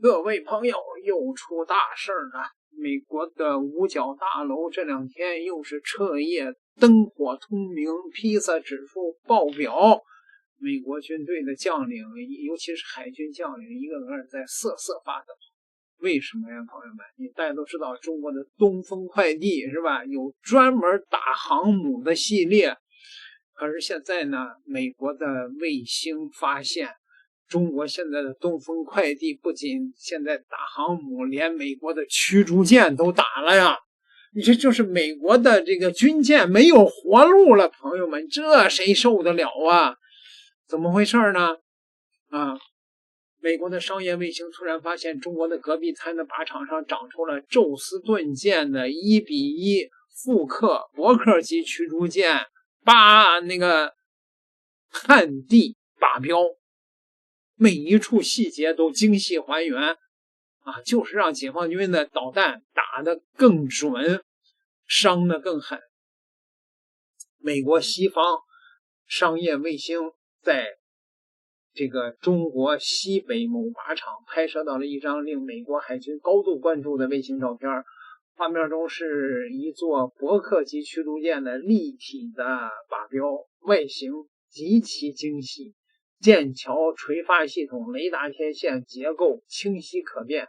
各位朋友，又出大事了！美国的五角大楼这两天又是彻夜灯火通明，披萨指数爆表。美国军队的将领，尤其是海军将领，一个个在瑟瑟发抖。为什么呀，朋友们？大家都知道，中国的东风快递是吧？有专门打航母的系列。可是现在呢，美国的卫星发现，中国现在的东风快递不仅现在打航母，连美国的驱逐舰都打了呀！你这就是美国的这个军舰没有活路了，朋友们，这谁受得了啊？怎么回事呢？美国的商业卫星突然发现，中国的隔壁滩的靶场上长出了宙斯盾舰的1:1复刻伯克级驱逐舰那个旱地靶标。每一处细节都精细还原就是让解放军的导弹打得更准，伤得更狠。美国西方商业卫星在这个中国西北某靶场拍摄到了一张令美国海军高度关注的卫星照片，画面中是一座伯克级驱逐舰的立体的靶标，外形极其精细，舰桥、垂发系统、雷达天线结构清晰可辨，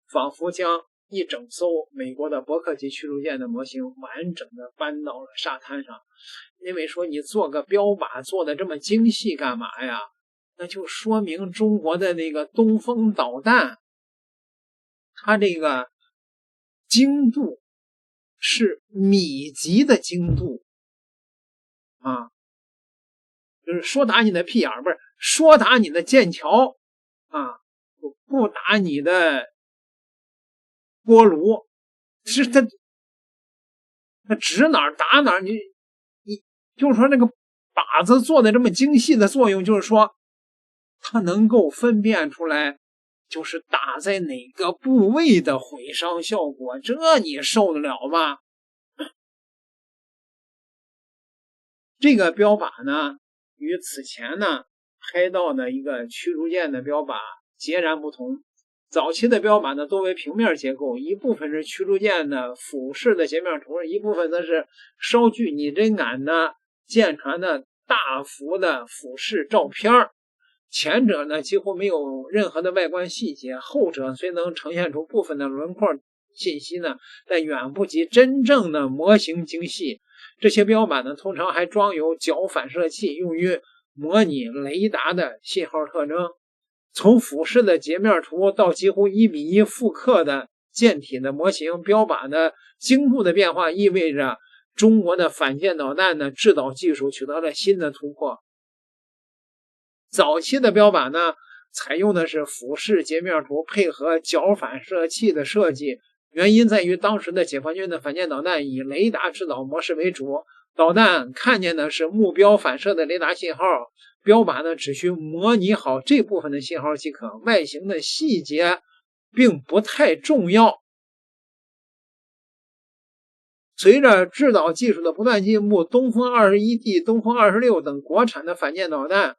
仿佛将一整艘美国的伯克级驱逐舰的模型完整的搬到了沙滩上。因为说你做个标靶做的这么精细干嘛呀？那就说明中国的那个东风导弹，它这个精度是米级的精度就是说打你的屁眼儿，不是说打你的剑桥不打你的锅炉，是它指哪儿打哪儿。你就是说那个靶子做的这么精细的作用，就是说它能够分辨出来，就是打在哪个部位的毁伤效果，这你受得了吗？这个标靶呢，与此前呢拍到的一个驱逐舰的标靶截然不同。早期的标靶呢多为平面结构，一部分是驱逐舰的俯视的截面图，一部分呢是稍具拟真感的舰船的大幅的俯视照片。前者呢几乎没有任何的外观细节，后者虽能呈现出部分的轮廓信息呢，但远不及真正的模型精细。这些标靶呢通常还装有角反射器，用于模拟雷达的信号特征。从俯视的截面图到几乎1:1复刻的舰体的模型，标靶的精度的变化意味着中国的反舰导弹的制导技术取得了新的突破。早期的标靶呢采用的是俯视截面图配合角反射器的设计，原因在于当时的解放军的反舰导弹以雷达制导模式为主，导弹看见的是目标反射的雷达信号，标靶呢只需模拟好这部分的信号即可，外形的细节并不太重要。随着制导技术的不断进步，东风 21D、东风26等国产的反舰导弹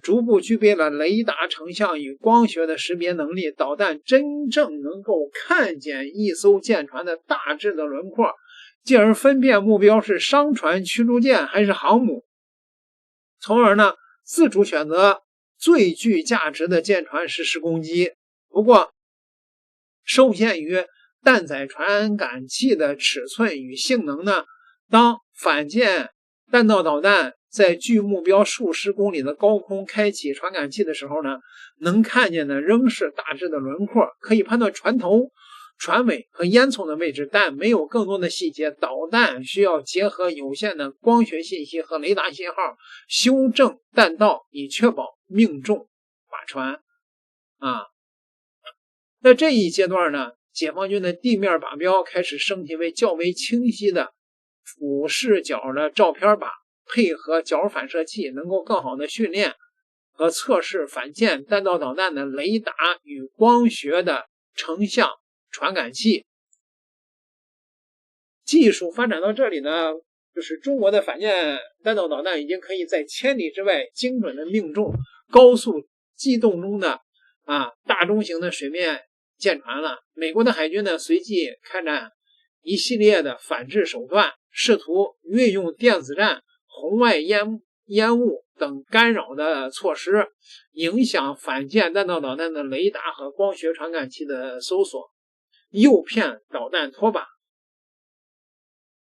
逐步具备了雷达成像与光学的识别能力，导弹真正能够看见一艘舰船的大致的轮廓，进而分辨目标是商船、驱逐舰还是航母，从而呢自主选择最具价值的舰船实施攻击。不过受限于弹载传感器的尺寸与性能呢，当反舰弹道导弹在距目标数十公里的高空开启传感器的时候呢，能看见的仍是大致的轮廓，可以判断船头、船尾和烟囱的位置，但没有更多的细节。导弹需要结合有限的光学信息和雷达信号，修正弹道，以确保命中靶船在这一阶段呢，解放军的地面靶标开始升级为较为清晰的俯视角的照片靶，配合角反射器，能够更好的训练和测试反舰弹道导弹的雷达与光学的成像传感器。技术发展到这里呢，就是中国的反舰弹道导弹已经可以在千里之外精准的命中高速机动中的大中型的水面舰船了。美国的海军呢，随即开展一系列的反制手段，试图运用电子战、红外烟雾等干扰的措施，影响反舰弹道导弹的雷达和光学传感器的搜索，诱骗导弹脱靶。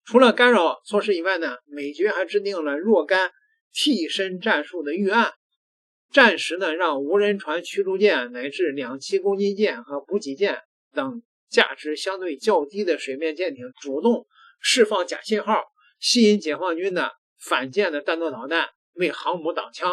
除了干扰措施以外呢，美军还制定了若干替身战术的预案，暂时呢让无人船驱逐舰乃至两栖攻击舰和补给舰等价值相对较低的水面舰艇主动释放假信号，吸引解放军的反舰的弹道导弹为航母挡枪。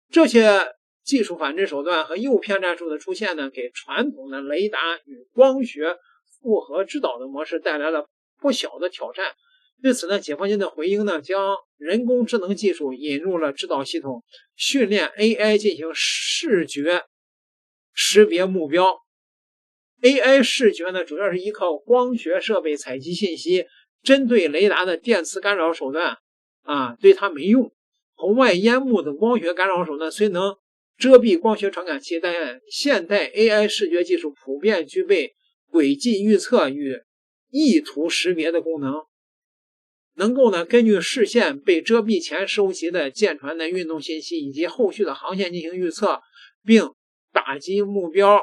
这些技术反制手段和诱骗战术的出现呢，给传统的雷达与光学复合制导的模式带来了不小的挑战。对此呢，解放军的回应呢，将人工智能技术引入了制导系统，训练 AI 进行视觉识别目标。AI 视觉呢，主要是依靠光学设备采集信息，针对雷达的电磁干扰手段对它没用。红外烟雾等光学干扰手段虽能遮蔽光学传感器，但现代 AI 视觉技术普遍具备轨迹预测与意图识别的功能，能够呢根据视线被遮蔽前收集的舰船的运动信息以及后续的航线进行预测，并打击目标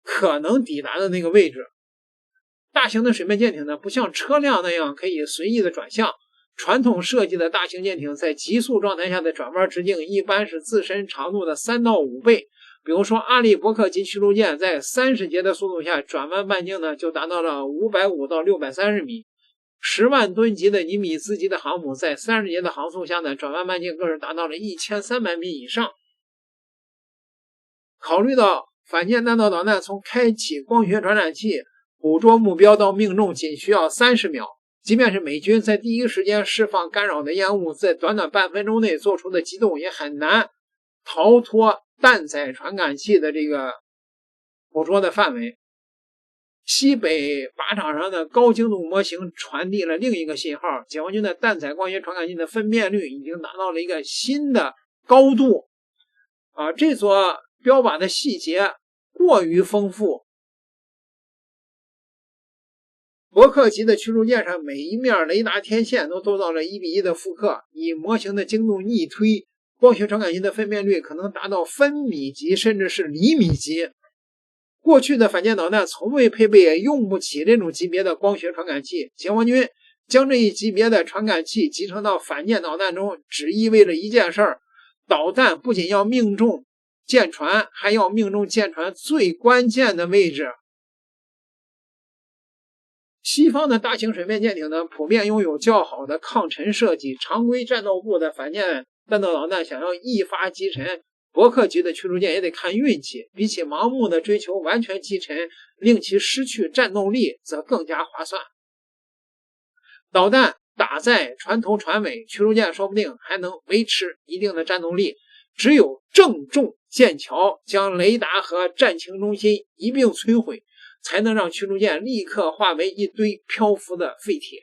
可能抵达的那个位置。大型的水面舰艇呢，不像车辆那样可以随意的转向。传统设计的大型舰艇在急速状态下的转弯直径一般是自身长度的3到5倍。比如说阿利伯克级驱逐舰在30节的速度下转弯半径呢就达到了550到630米。10万吨级的尼米兹级的航母在30节的航速下呢，转弯半径更是达到了1300米以上。考虑到反舰弹道导弹从开启光学传感器捕捉目标到命中仅需要30秒，即便是美军在第一时间释放干扰的烟雾，在短短半分钟内做出的机动也很难逃脱弹载传感器的这个捕捉的范围。西北靶场上的高精度模型传递了另一个信号，解放军的弹载光学传感器的分辨率已经达到了一个新的高度这所标靶的细节过于丰富。伯克级的驱逐舰上每一面雷达天线都做到了1:1的复刻，以模型的精度逆推，光学传感器的分辨率可能达到分米级甚至是厘米级。过去的反舰导弹从未配备也用不起这种级别的光学传感器，解放军将这一级别的传感器集成到反舰导弹中，只意味着一件事儿：导弹不仅要命中舰船，还要命中舰船最关键的位置。西方的大型水面舰艇呢，普遍拥有较好的抗沉设计，常规战斗部的反舰弹道导弹想要一发击沉伯克级的驱逐舰也得看运气，比起盲目的追求完全击沉，令其失去战斗力则更加划算。导弹打在船头船尾，驱逐舰说不定还能维持一定的战斗力，只有正中舰桥，将雷达和战情中心一并摧毁，才能让驱逐舰立刻化为一堆漂浮的废铁。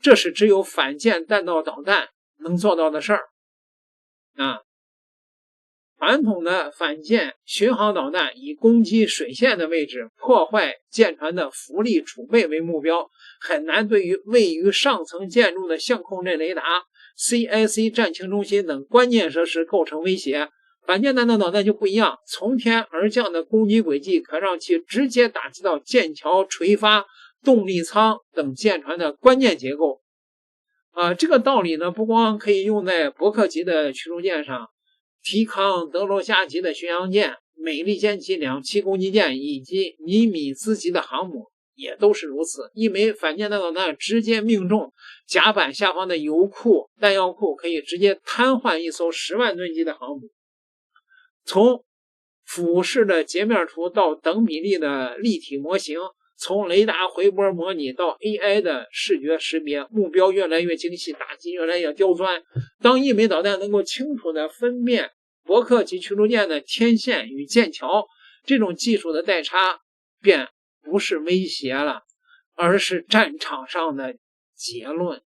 这是只有反舰弹道导弹能做到的事儿传统的反舰巡航导弹以攻击水线的位置，破坏舰船的浮力储备为目标，很难对于位于上层建筑的相控阵雷达、CIC 战情中心等关键设施构成威胁。反舰弹道导弹就不一样，从天而降的攻击轨迹可让其直接打击到舰桥、垂发、动力舱等舰船的关键结构。这个道理呢，不光可以用在伯克级的驱逐舰上，提康德罗夏级的巡洋舰、美利坚级两栖攻击舰以及尼米兹级的航母也都是如此。一枚反舰弹道导弹直接命中甲板下方的油库、弹药库，可以直接瘫痪一艘10万吨级的航母。从俯视的截面图到等比例的立体模型，从雷达回波模拟到 AI 的视觉识别，目标越来越精细，打击越来越刁钻。当一枚导弹能够清楚地分辨伯克级驱逐舰的天线与舰桥，这种技术的代差便不是威胁了，而是战场上的结论。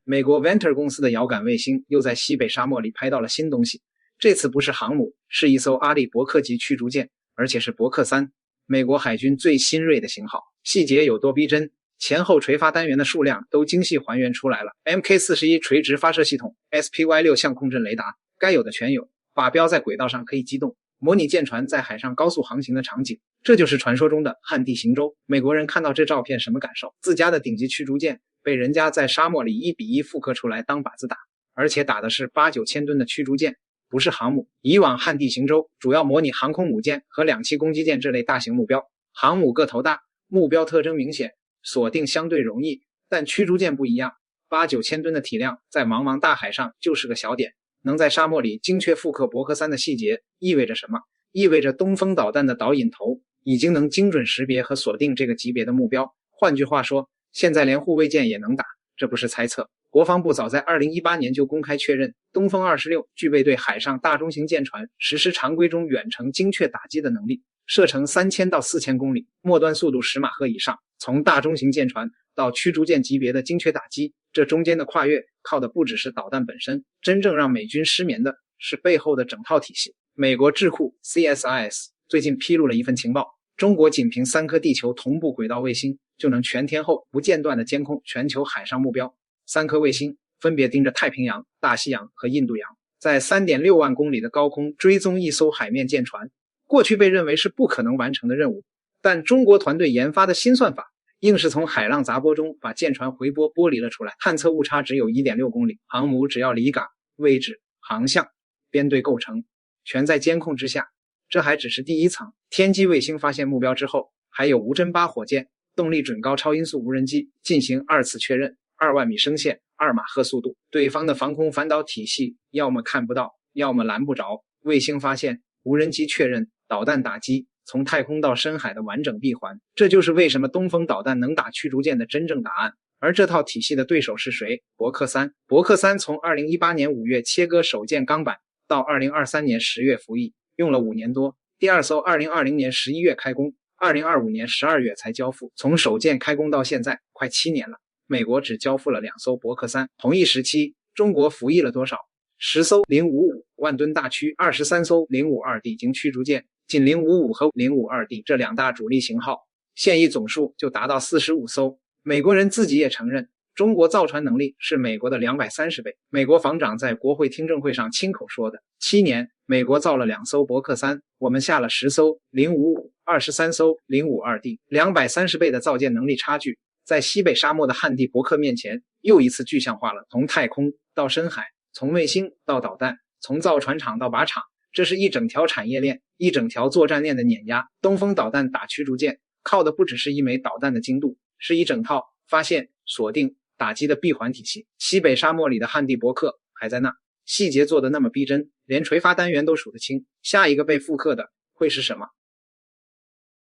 美国 Ventor 公司的遥感卫星又在西北沙漠里拍到了新东西，这次不是航母，是一艘阿利伯克级驱逐舰，而且是伯克3，美国海军最新锐的型号。细节有多逼真，前后垂发单元的数量都精细还原出来了。MK41 垂直发射系统， SPY6 相控阵雷达，该有的全有。靶标在轨道上可以机动，模拟舰船在海上高速航行的场景，这就是传说中的旱地行舟。美国人看到这照片什么感受？自家的顶级驱逐舰被人家在沙漠里1比1复刻出来当靶子打，而且打的是8、9千吨的驱逐舰，不是航母。以往旱地行舟主要模拟航空母舰和2栖攻击舰这类大型目标，航母个头大，目标特征明显，锁定相对容易，但驱逐舰不一样，8、9千吨的体量在茫茫大海上就是个小点。能在沙漠里精确复刻伯克3的细节意味着什么？意味着东风导弹的导引头已经能精准识别和锁定这个级别的目标。换句话说，现在连护卫舰也能打，这不是猜测。国防部早在2018年就公开确认，东风26具备对海上大中型舰船实施常规中远程精确打击的能力，射程3000到4000公里，末端速度10马赫以上。从大中型舰船到驱逐舰级别的精确打击，这中间的跨越靠的不只是导弹本身，真正让美军失眠的是背后的整套体系。美国智库 CSIS 最近披露了一份情报，中国仅凭3颗地球同步轨道卫星就能全天候不间断地监控全球海上目标。3颗卫星分别盯着太平洋、大西洋和印度洋，在3.6万公里的高空追踪一艘海面舰船，过去被认为是不可能完成的任务，但中国团队研发的新算法硬是从海浪杂波中把舰船回波剥离了出来，探测误差只有 1.6 公里，航母只要离港、位置、航向、编队构成全在监控之下。这还只是第一层，天基卫星发现目标之后，还有无侦8火箭、动力准高超音速无人机进行2次确认，2万米升线，2马赫速度，对方的防空反导体系要么看不到，要么拦不着。卫星发现，无人机确认，导弹打击，从太空到深海的完整闭环。这就是为什么东风导弹能打驱逐舰的真正答案。而这套体系的对手是谁？伯克3。伯克3从2018年5月切割首舰钢板到2023年10月服役，用了5年多。第二艘2020年11月开工，2025年12月才交付。从首舰开工到现在快7年了，美国只交付了2艘伯克3。同一时期，中国服役了多少？10艘055万吨大驱，23艘052D 经驱逐舰，仅055和052D 这2大主力型号，现役总数就达到45艘。美国人自己也承认，中国造船能力是美国的230倍。美国防长在国会听证会上亲口说的，7年美国造了2艘伯克3，我们下了10艘055、23艘052D， 230倍的造舰能力差距，在西北沙漠的旱地伯克面前又一次具象化了。从太空到深海，从卫星到导弹，从造船厂到靶场，这是一整条产业链，一整条作战链的碾压。东风导弹打驱逐舰靠的不只是一枚导弹的精度，是一整套发现、锁定、打击的闭环体系。西北沙漠里的旱地伯克还在那，细节做得那么逼真，连垂发单元都数得清。下一个被复刻的会是什么？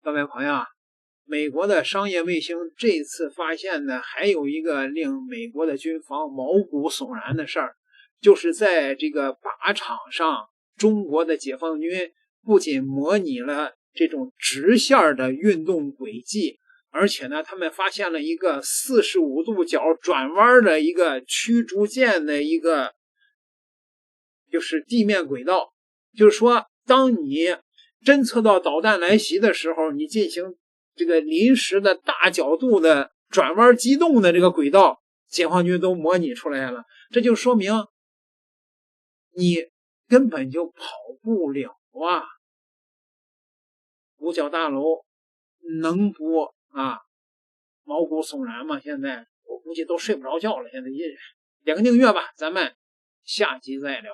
各位朋友，美国的商业卫星这次发现呢，还有一个令美国的军方毛骨悚然的事儿，就是在这个靶场上，中国的解放军不仅模拟了这种直线的运动轨迹，而且呢，他们发现了一个45度角转弯的一个驱逐舰的一个就是地面轨道。就是说，当你侦测到导弹来袭的时候，你进行这个临时的大角度的转弯机动的这个轨道，解放军都模拟出来了。这就说明你根本就跑不了啊！五角大楼能不毛骨悚然吗？现在我估计都睡不着觉了。现在点个订阅吧，咱们下集再聊。